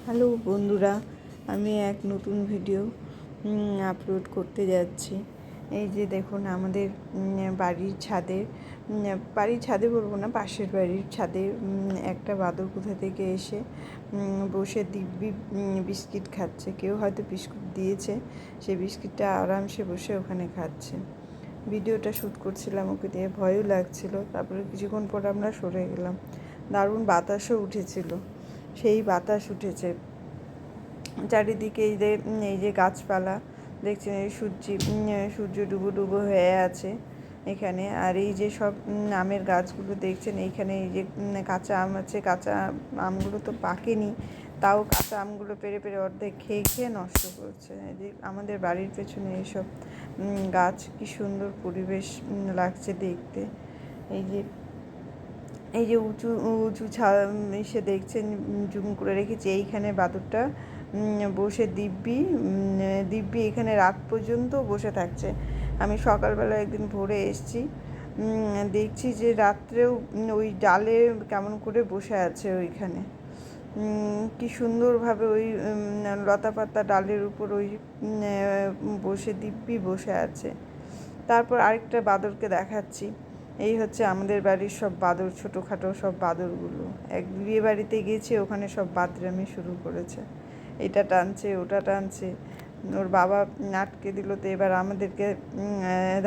Hello বন্ধুরা, আমি এক নতুন ভিডিও আপলোড করতে যাচ্ছি। এই যে দেখুন আমাদের বাড়ির ছাদে বলবো না, পাশের বাড়ির ছাদে একটা বাঁদর কোথা থেকে এসে বসে দিব্যি বিস্কিট খাচ্ছে। কেউ হয়তো বিস্কুট দিয়েছে, সেই বিস্কিটটা আরামসে বসে ওখানে খাচ্ছে। ভিডিওটা শ্যুট করছিলাম ওকে দিয়ে, ভয়ও লাগছিল। তারপরে কিছুক্ষণ পর আমরা সরে গেলাম। দারুণ বাতাসও উঠেছিল, সেই বাতাস উঠেছে চারিদিকে। এই যে গাছপালা দেখছেন, এই সূর্য ডুবো ডুবো হয়ে আছে এখানে। আর এই যে সব আমের গাছগুলো দেখছেন, এইখানে এই যে কাঁচা আম আছে। কাঁচা আমগুলো তো পাকেনি, তাও কাঁচা আমগুলো পেরে পেরে অর্ধেক খেয়ে খেয়ে নষ্ট করছে। এই যে আমাদের বাড়ির পেছনে এইসব গাছ, কি সুন্দর পরিবেশ লাগছে দেখতে। এই যে উঁচু উঁচু এসে দেখছেন, জুম করে রেখেছি। এইখানে বাদুড়টা বসে দিব্যি এখানে রাত পর্যন্ত বসে থাকছে। আমি সকালবেলা একদিন ভোরে এসেছি, দেখছি যে রাত্রেও ওই ডালে কেমন করে বসে আছে ওইখানে। কি সুন্দরভাবে ওই লতা পাতা ডালের উপর ওই বসে দিব্যি বসে আছে। তারপর আরেকটা বাঁদরকে দেখাচ্ছি। এই হচ্ছে আমাদের বাড়ির সব বাঁদর, ছোটোখাটো সব বাঁদরগুলো। এক বিয়ে বাড়িতে গিয়েছে, ওখানে সব বাদরামি শুরু করেছে, এটা টানছে ওটা টানছে। ওর বাবা আটকে দিল, তো এবার আমাদেরকে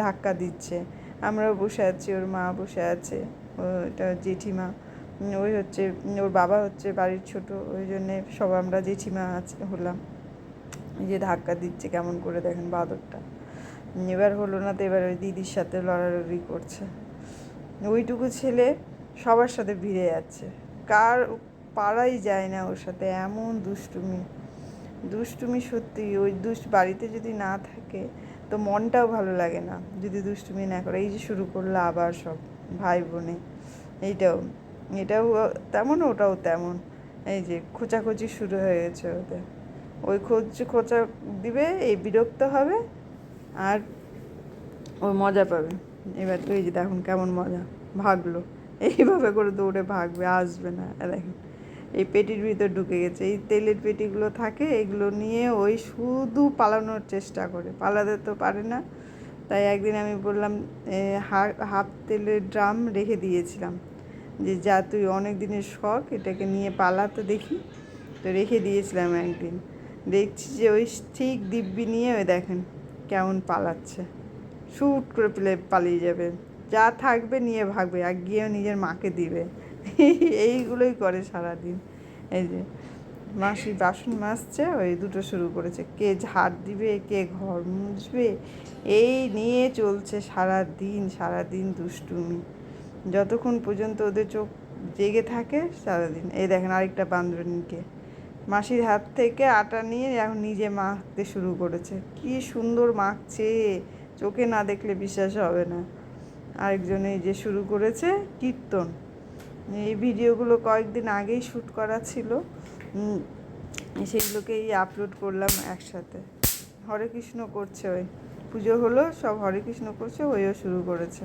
ধাক্কা দিচ্ছে। আমরাও বসে আছি, ওর মা বসে আছে, এটা জেঠিমা। ওই হচ্ছে ওর বাবা হচ্ছে বাড়ির ছোট, ওই জন্যে সব আমরা জেঠিমা হলাম। এই যে ধাক্কা দিচ্ছে কেমন করে, দেখেন বাঁদরটা। এবার হলো না তো, এবার ওই দিদির সাথে লড়ালড়ি করছে। ওইটুকু ছেলে সবার সাথে ভিড়ে যাচ্ছে, কার পারাই যায় না ওর সাথে। এমন দুষ্টুমি সত্যি। ওই বাড়িতে যদি না থাকে তো মনটাও ভালো লাগে না, যদি দুষ্টুমি না করে। এই যে শুরু করলো আবার সব ভাই বোনে, এটাও তেমন ওটাও তেমন। এই যে খোঁচাখুচি শুরু হয়ে গেছে ওদের। ওই খোঁচা দিবে, এই বিরক্ত হবে আর ওই মজা পাবে। এবার ওই যে দেখুন কেমন মজা, ভাগলো এইভাবে করে দৌড়ে ভাগবে, আসবে না। দেখেন এই পেটির ভিতর ঢুকে গেছে। এই তেলের পেটিগুলো থাকে, এগুলো নিয়ে ওই শুধু পালানোর চেষ্টা করে, পালাতে তো পারে না। তাই একদিন আমি বললাম, হাফ তেলের ড্রাম রেখে দিয়েছিলাম, যে যা তুই অনেক দিনের শখ, এটাকে নিয়ে পালাতে দেখি। তো রেখে দিয়েছিলাম একদিন, দেখছি যে ওই ঠিক দিব্যি নিয়ে ওই দেখেন কেমন পালাচ্ছে। শ্যুট করে পালিয়ে যাবে, যা থাকবে নিয়ে ভাগবে, আর গিয়ে নিজের মাকে দিবে। এইগুলোই করে সারাদিন। এই যে মাসি বাসন মাজছে, ওই দুটো শুরু করেছে, কে ঝাড় দিবে, কে ঘর মুছবে, এই নিয়ে চলছে সারাদিন দুষ্টুমি, যতক্ষণ পর্যন্ত ওদের চোখ জেগে থাকে সারাদিন। এই দেখেন আরেকটা বান্দরনিকে মাসির হাত থেকে আটা নিয়ে এখন নিজে মাখতে শুরু করেছে। কি সুন্দর মাখছে, চোখে না দেখলে বিশ্বাস হবে না। আরেকজন এই যে শুরু করেছে কীর্তন। এই ভিডিওগুলো কয়েকদিন আগেই শ্যুট করা ছিল, সেগুলোকেই আপলোড করলাম একসাথে। হরে কৃষ্ণ করছে, ওই পুজো হলো, সব হরে কৃষ্ণ করছে, ওইও শুরু করেছে।